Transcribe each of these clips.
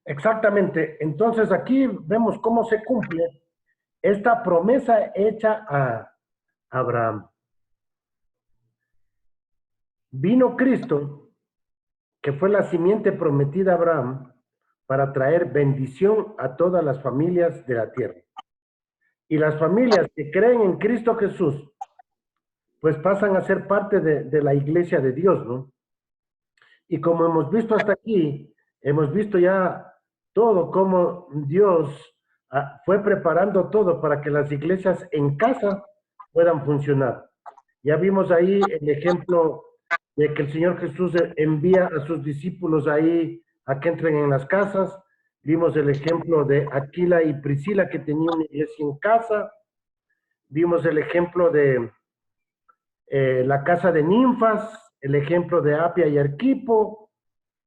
Exactamente. Entonces aquí vemos cómo se cumple esta promesa hecha a Abraham. Vino Cristo, que fue la simiente prometida a Abraham, para traer bendición a todas las familias de la tierra. Y las familias que creen en Cristo Jesús, pues pasan a ser parte de la iglesia de Dios, ¿no? Y como hemos visto hasta aquí, hemos visto ya todo cómo Dios fue preparando todo para que las iglesias en casa puedan funcionar. Ya vimos ahí el ejemplo de que el Señor Jesús envía a sus discípulos ahí a que entren en las casas. Vimos el ejemplo de Aquila y Priscila que tenían una iglesia en casa. Vimos el ejemplo de la casa de ninfas, el ejemplo de Apia y Arquipo.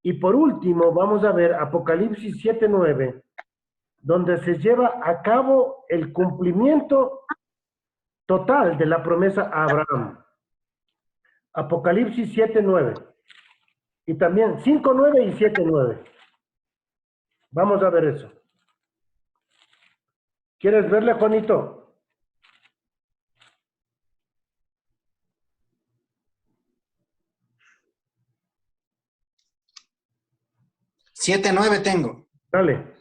Y por último, vamos a ver Apocalipsis 7:9, donde se lleva a cabo el cumplimiento total de la promesa a Abraham. Apocalipsis 7:9. Y también 5:9 y 7:9. Vamos a ver eso. ¿Quieres verle, Juanito? 7:9 tengo. Dale.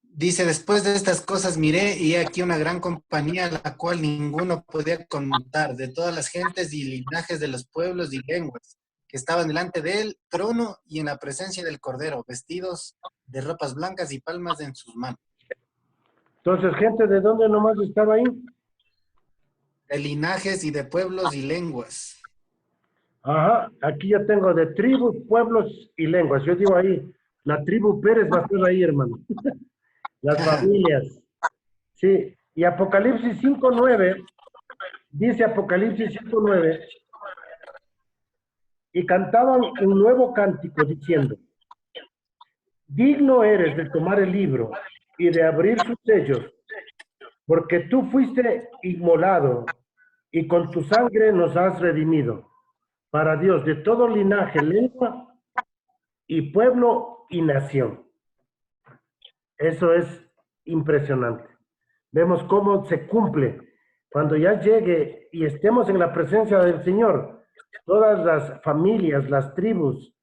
Dice, después de estas cosas miré y he aquí una gran compañía, la cual ninguno podía contar, de todas las gentes y linajes de los pueblos y lenguas, que estaban delante del trono y en la presencia del Cordero, vestidos de ropas blancas y palmas en sus manos. Entonces, gente, ¿de dónde nomás estaba ahí? De linajes y de pueblos y lenguas. Ajá, aquí yo tengo de tribus, pueblos y lenguas. Yo digo ahí, la tribu Pérez va a estar ahí, hermano. Las familias. Sí, y Apocalipsis 5:9, dice Apocalipsis 5:9, y cantaban un nuevo cántico diciendo, digno eres de tomar el libro y de abrir sus sellos, porque tú fuiste inmolado y con tu sangre nos has redimido para Dios de todo linaje, lengua y pueblo y nación. Eso es impresionante. Vemos cómo se cumple. Cuando ya llegue y estemos en la presencia del Señor, todas las familias, las tribus,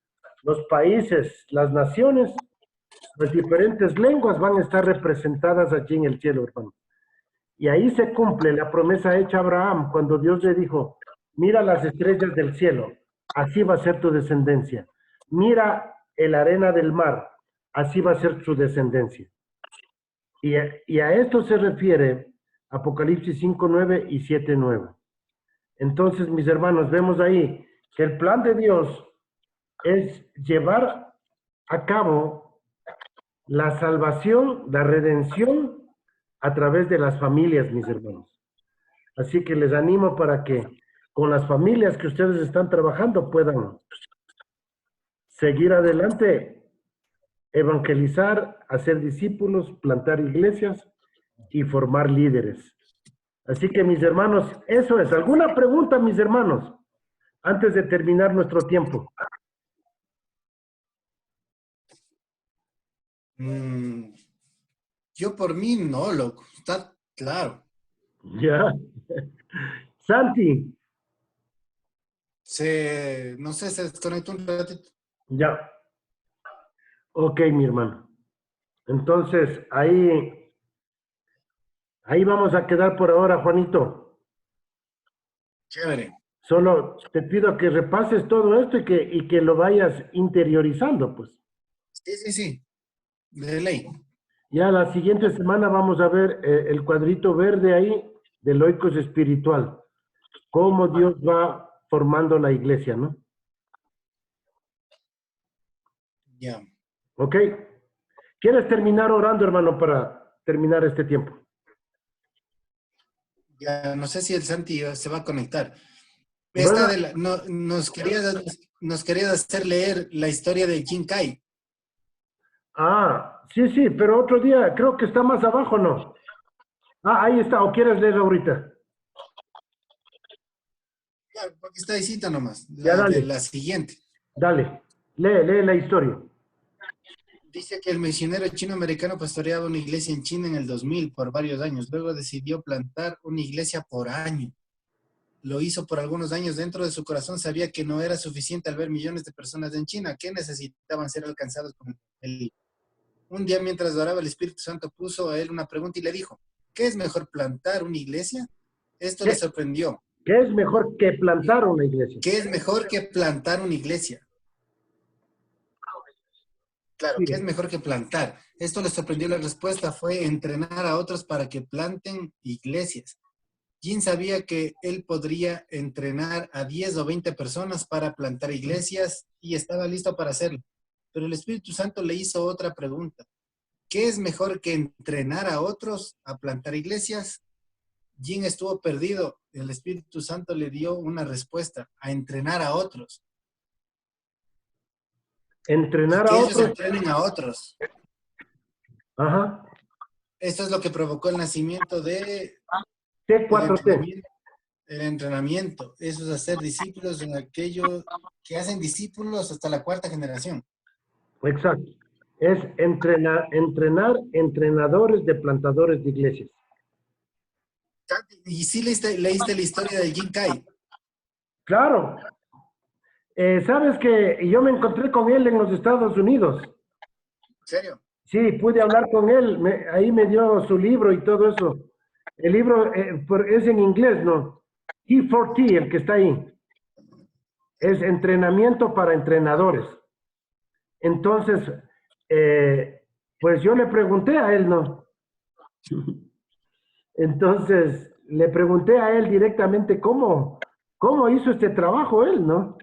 los países, las naciones, las diferentes lenguas van a estar representadas allí en el cielo, hermano. Y ahí se cumple la promesa hecha a Abraham cuando Dios le dijo, mira las estrellas del cielo, así va a ser tu descendencia. Mira la arena del mar, así va a ser su descendencia. Y a esto se refiere Apocalipsis 5:9 y 7:9. Entonces, mis hermanos, vemos ahí que el plan de Dios es llevar a cabo la salvación, la redención a través de las familias, mis hermanos. Así que les animo para que con las familias que ustedes están trabajando puedan seguir adelante, evangelizar, hacer discípulos, plantar iglesias y formar líderes. Así que mis hermanos, eso es. ¿Alguna pregunta, mis hermanos? Antes de terminar nuestro tiempo. Yo por mí no, loco. Está claro. Ya. Santi. No sé, se desconectó un ratito. Ya. Ok, mi hermano. Entonces, ahí vamos a quedar por ahora, Juanito. Chévere. Solo te pido que repases todo esto y que lo vayas interiorizando, pues. Sí. De ley. Ya la siguiente semana vamos a ver el cuadrito verde ahí del oikos espiritual. Cómo Dios va formando la iglesia, ¿no? Ya. ¿Ok? ¿Quieres terminar orando, hermano, para terminar este tiempo? Ya, no sé si el Santi se va a conectar. Bueno, Nos querías hacer leer la historia de Jin Kai. sí, pero otro día creo que está más abajo, ¿no? Ahí está, o quieres leer ahorita. Ya, porque está ahí nomás, Ya, de dale, la siguiente. dale, lee la historia. Dice que el misionero chino-americano pastoreaba una iglesia en China en el 2000 por varios años. Luego decidió plantar una iglesia por año. Lo hizo por algunos años. Dentro de su corazón sabía que no era suficiente al ver millones de personas en China que necesitaban ser alcanzados con el... Un día mientras oraba, el Espíritu Santo puso a él una pregunta y le dijo, ¿qué es mejor, plantar una iglesia? Esto le ¿Qué, sorprendió. qué es mejor que plantar una iglesia? ¿Qué es mejor que plantar una iglesia? Claro, ¿qué es Sí. mejor que plantar? Esto le sorprendió. La respuesta fue entrenar a otros para que planten iglesias. Jin sabía que él podría entrenar a 10 o 20 personas para plantar iglesias y estaba listo para hacerlo. Pero el Espíritu Santo le hizo otra pregunta. ¿Qué es mejor que entrenar a otros a plantar iglesias? Jin estuvo perdido. El Espíritu Santo le dio una respuesta, a entrenar a otros. Y Entrenar a que ellos otros. entrenen a otros. Ajá. Esto es lo que provocó el nacimiento del T4T. entrenamiento. El entrenamiento. Eso es hacer discípulos en aquellos que hacen discípulos hasta la cuarta generación. Exacto. Es entrenar entrenadores de plantadores de iglesias. Y sí leíste la historia de Jin Kai. Claro. Sabes que yo me encontré con él en los Estados Unidos. ¿En serio? Sí, pude hablar con él. Ahí me dio su libro y todo eso. El libro es en inglés, ¿no? T4T, el que está ahí. Es entrenamiento para entrenadores. Entonces, pues yo le pregunté a él, ¿no? Entonces, le pregunté a él directamente cómo hizo este trabajo él, ¿no?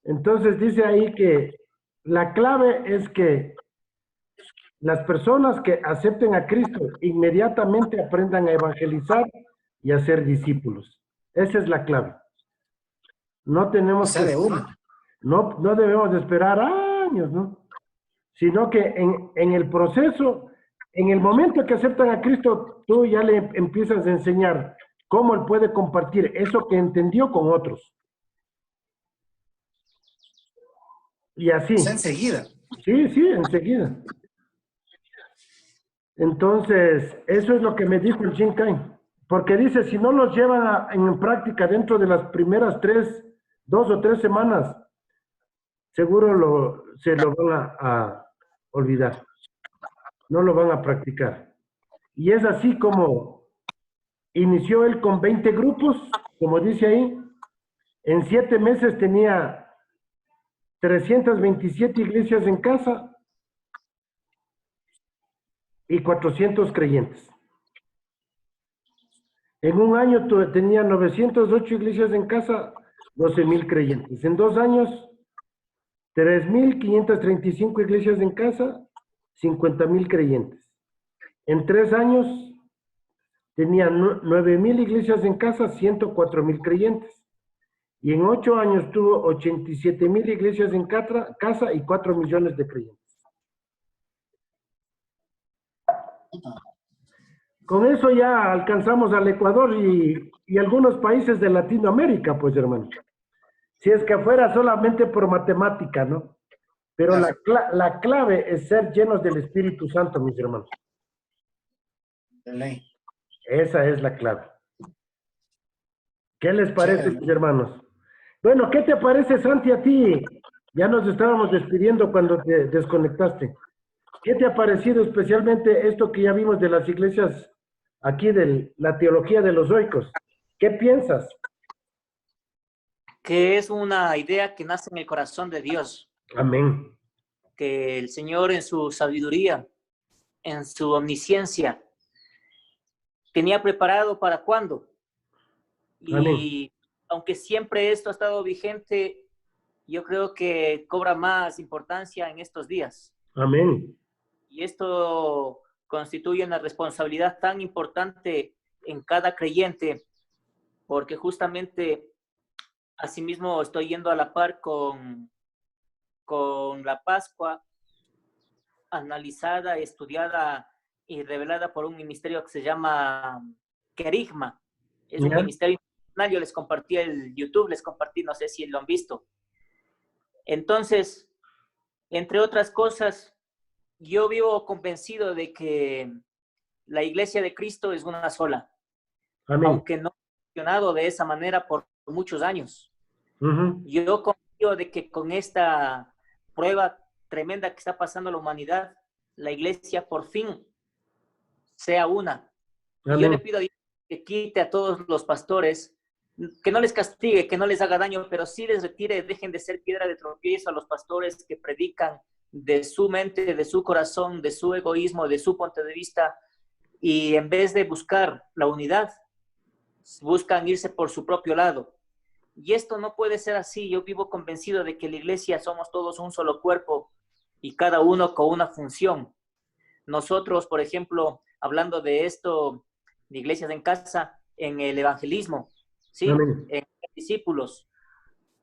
Entonces dice ahí que la clave es que las personas que acepten a Cristo inmediatamente aprendan a evangelizar y a ser discípulos. Esa es la clave. No O tenemos sea, que, de una. no debemos de esperar años, ¿no? Sino que en el proceso, en el momento que aceptan a Cristo, tú ya le empiezas a enseñar cómo él puede compartir eso que entendió con otros. Y O sea, así. enseguida. Sí, sí, enseguida. Entonces, eso es lo que me dijo el Jinkai. Porque dice, si no los llevan en práctica dentro de las primeras 2 o 3 semanas, seguro se lo van a olvidar. No lo van a practicar. Y es así como inició él con 20 grupos, como dice ahí. En 7 meses tenía 327 iglesias en casa y 400 creyentes. En un año tenía 908 iglesias en casa, 12,000 creyentes. En 2 años, 3,535 iglesias en casa, 50,000 creyentes. En 3 años, tenía 9,000 iglesias en casa, 104,000 creyentes. Y en 8 años tuvo 87,000 iglesias en casa y 4 millones de creyentes. Con eso ya alcanzamos al Ecuador y algunos países de Latinoamérica, pues, hermano. Si es que fuera solamente por matemática, ¿no? Pero Claro. la clave es ser llenos del Espíritu Santo, mis hermanos. De ley. Esa es la clave. ¿Qué les parece, Chévere, mis ¿no? hermanos? Bueno, ¿qué te parece, Santi, a ti? Ya nos estábamos despidiendo cuando te desconectaste. ¿Qué te ha parecido especialmente esto que ya vimos de las iglesias aquí de la teología de los oicos? ¿Qué piensas? Que es una idea que nace en el corazón de Dios, Amén. que el Señor en su sabiduría, en su omnisciencia, tenía preparado para cuándo. Amén. Y aunque siempre esto ha estado vigente, yo creo que cobra más importancia en estos días. Amén. Y esto constituye una responsabilidad tan importante en cada creyente, porque justamente asimismo estoy yendo a la par con la Pascua, analizada, estudiada y revelada por un ministerio que se llama Querigma. Es un ¿Ya? ministerio internacional. Yo les compartí el YouTube, les compartí, no sé si lo han visto. Entonces, entre otras cosas, yo vivo convencido de que la iglesia de Cristo es una sola, Amén. aunque no ha funcionado de esa manera por muchos años. Ujú. Yo confío de que con esta prueba tremenda que está pasando la humanidad, la iglesia por fin sea una. Y yo le Amén. pido a Dios que quite a todos los pastores, que no les castigue, que no les haga daño, pero sí les retire, dejen de ser piedra de tropiezo a los pastores que predican de su mente, de su corazón, de su egoísmo, de su punto de vista, y en vez de buscar la unidad, buscan irse por su propio lado. Y esto no puede ser así. Yo vivo convencido de que la iglesia somos todos un solo cuerpo y cada uno con una función. Nosotros, por ejemplo, hablando de esto, de iglesias en casa, en el evangelismo, ¿sí? Amén. En discípulos.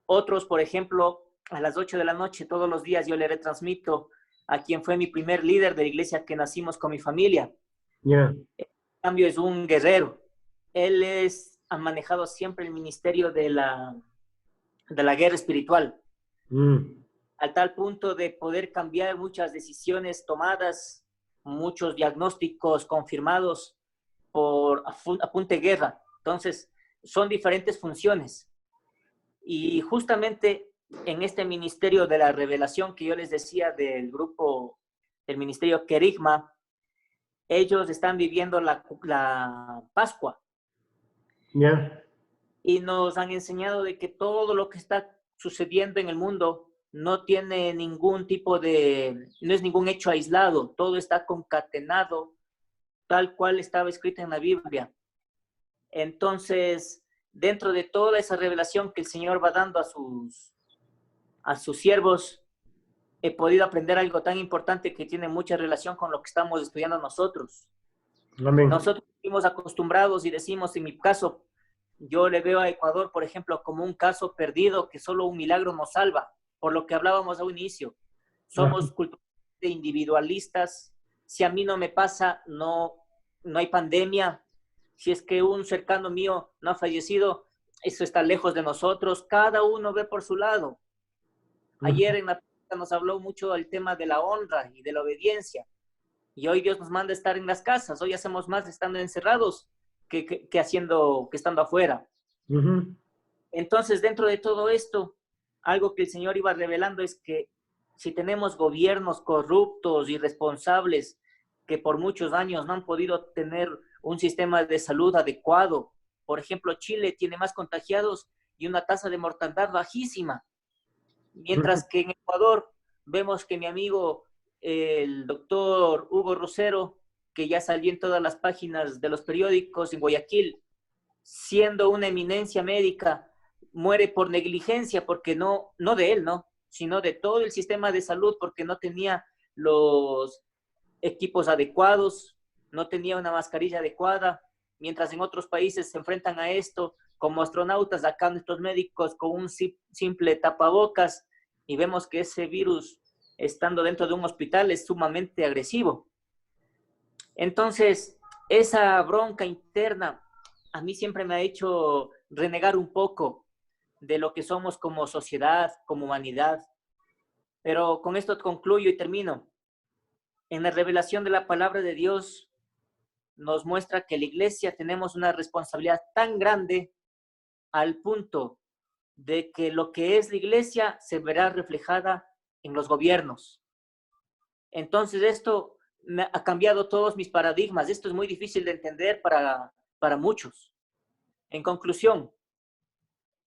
Otros, por ejemplo, a las 8 de la noche, todos los días yo le retransmito a quien fue mi primer líder de la iglesia que nacimos con mi familia. Ya. En cambio, es un guerrero. Él ha manejado siempre el ministerio de la guerra espiritual, Mm. al tal punto de poder cambiar muchas decisiones tomadas, muchos diagnósticos confirmados por apunte guerra. Entonces, son diferentes funciones. Y justamente en este ministerio de la revelación que yo les decía del grupo, del ministerio Querigma, ellos están viviendo la Pascua Ya. y nos han enseñado de que todo lo que está sucediendo en el mundo no tiene ningún tipo de, no es ningún hecho aislado, todo está concatenado tal cual estaba escrito en la Biblia. Entonces, dentro de toda esa revelación que el Señor va dando a sus siervos, he podido aprender algo tan importante que tiene mucha relación con lo que estamos estudiando nosotros. Amén. Nosotros fuimos acostumbrados y decimos, en mi caso, yo le veo a Ecuador, por ejemplo, como un caso perdido que solo un milagro nos salva, por lo que hablábamos a un inicio. Somos culturalmente individualistas. Si a mí no me pasa, no hay pandemia. Si es que un cercano mío no ha fallecido, eso está lejos de nosotros. Cada uno ve por su lado. Ayer en la nos habló mucho del tema de la honra y de la obediencia. Y hoy Dios nos manda a estar en las casas. Hoy hacemos más estando encerrados que estando afuera. Ujú. Entonces, dentro de todo esto, algo que el Señor iba revelando es que si tenemos gobiernos corruptos, irresponsables, que por muchos años no han podido tener un sistema de salud adecuado, por ejemplo, Chile tiene más contagiados y una tasa de mortandad bajísima, mientras que en Ecuador vemos que mi amigo, el doctor Hugo Rosero, que ya salió en todas las páginas de los periódicos en Guayaquil, siendo una eminencia médica, muere por negligencia, porque no de él, ¿no? Sino de todo el sistema de salud, porque no tenía los equipos adecuados, no tenía una mascarilla adecuada, mientras en otros países se enfrentan a esto como astronautas, acá nuestros médicos con un simple tapabocas, y vemos que ese virus, estando dentro de un hospital, es sumamente agresivo. Entonces, esa bronca interna a mí siempre me ha hecho renegar un poco de lo que somos como sociedad, como humanidad. Pero con esto concluyo y termino. En la revelación de la palabra de Dios nos muestra que la iglesia tenemos una responsabilidad tan grande al punto de que lo que es la iglesia se verá reflejada en los gobiernos. Entonces esto me ha cambiado todos mis paradigmas. Esto es muy difícil de entender para muchos. En conclusión,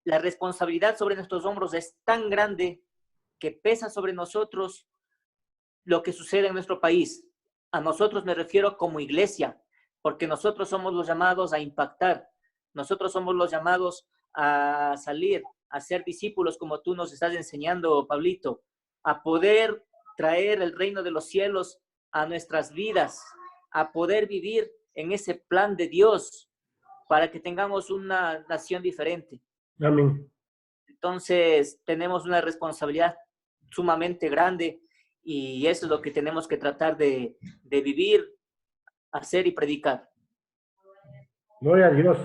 la responsabilidad sobre nuestros hombros es tan grande que pesa sobre nosotros lo que sucede en nuestro país. A nosotros me refiero como iglesia, porque nosotros somos los llamados a impactar. Nosotros somos los llamados a salir, a ser discípulos, como tú nos estás enseñando, Pablito, a poder traer el reino de los cielos a nuestras vidas, a poder vivir en ese plan de Dios para que tengamos una nación diferente. Amén. Entonces, tenemos una responsabilidad sumamente grande y eso es lo que tenemos que tratar de vivir, hacer y predicar. Gloria a Dios.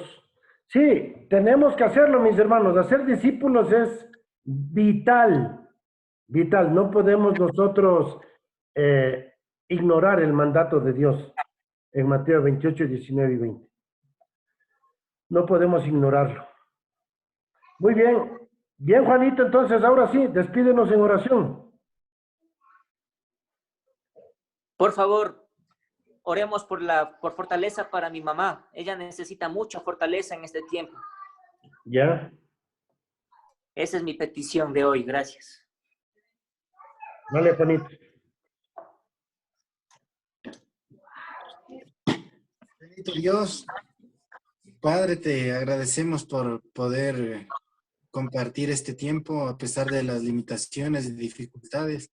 Sí, tenemos que hacerlo, mis hermanos. Hacer discípulos es vital, vital. No podemos nosotros ignorar el mandato de Dios en Mateo 28, 19 y 20. No podemos ignorarlo. Muy bien. Bien, Juanito, entonces ahora sí, despídenos en oración. Por favor, oremos por fortaleza para mi mamá. Ella necesita mucha fortaleza en este tiempo. Ya. Esa es mi petición de hoy. Gracias. Vale, Juanito. Bendito Dios, Padre, te agradecemos por poder compartir este tiempo a pesar de las limitaciones y dificultades.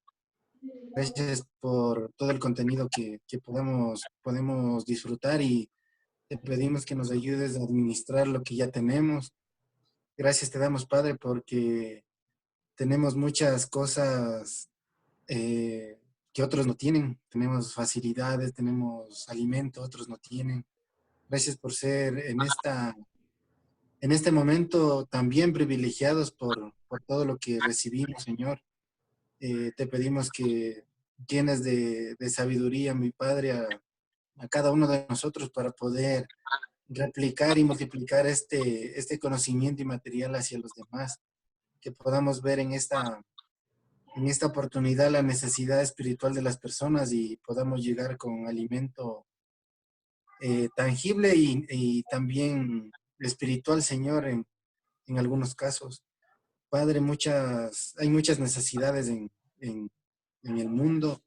Gracias por todo el contenido que podemos disfrutar y te pedimos que nos ayudes a administrar lo que ya tenemos. Gracias te damos, Padre, porque tenemos muchas cosas que otros no tienen. Tenemos facilidades, tenemos alimento, otros no tienen. Gracias por ser en este momento también privilegiados por todo lo que recibimos, Señor. Te pedimos que llenes de sabiduría, mi Padre, a cada uno de nosotros para poder replicar y multiplicar este conocimiento inmaterial hacia los demás. Que podamos ver en esta oportunidad la necesidad espiritual de las personas y podamos llegar con alimento tangible y también espiritual, Señor, en algunos casos. Padre, hay muchas necesidades en el mundo.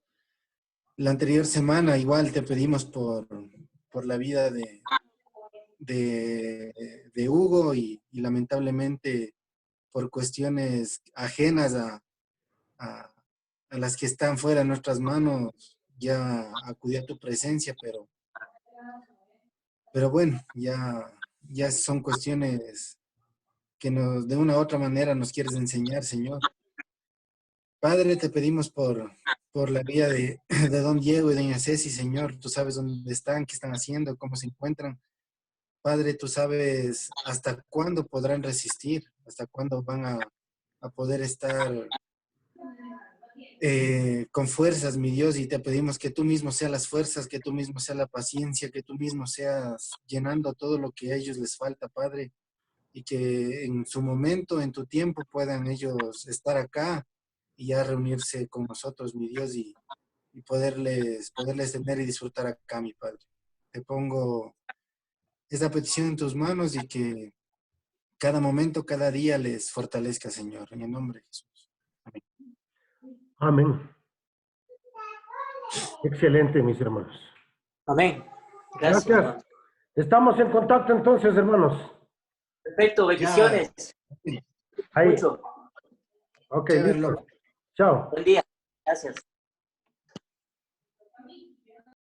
La anterior semana igual te pedimos por la vida de Hugo y lamentablemente por cuestiones ajenas a, a las que están fuera de nuestras manos, ya acudí a tu presencia, pero bueno, ya son cuestiones que de una u otra manera nos quieres enseñar, Señor. Padre, te pedimos por la vida de don Diego y doña Ceci, Señor. Tú sabes dónde están, qué están haciendo, cómo se encuentran. Padre, tú sabes hasta cuándo podrán resistir, hasta cuándo van a poder estar con fuerzas, mi Dios, y te pedimos que tú mismo seas las fuerzas, que tú mismo seas la paciencia, que tú mismo seas llenando todo lo que a ellos les falta, Padre, y que en su momento, en tu tiempo, puedan ellos estar acá y ya reunirse con nosotros, mi Dios, y poderles tener y disfrutar acá, mi Padre. Te pongo esta petición en tus manos y que cada momento, cada día les fortalezca, Señor, en el nombre de Jesús. Amén. Amén. Excelente, mis hermanos. Amén. Gracias, Gracias. hermano. Estamos en contacto entonces, hermanos. Perfecto, bendiciones. Ahí. Mucho. Ok, Chévere, listo. loco. Chao. Buen día. Gracias.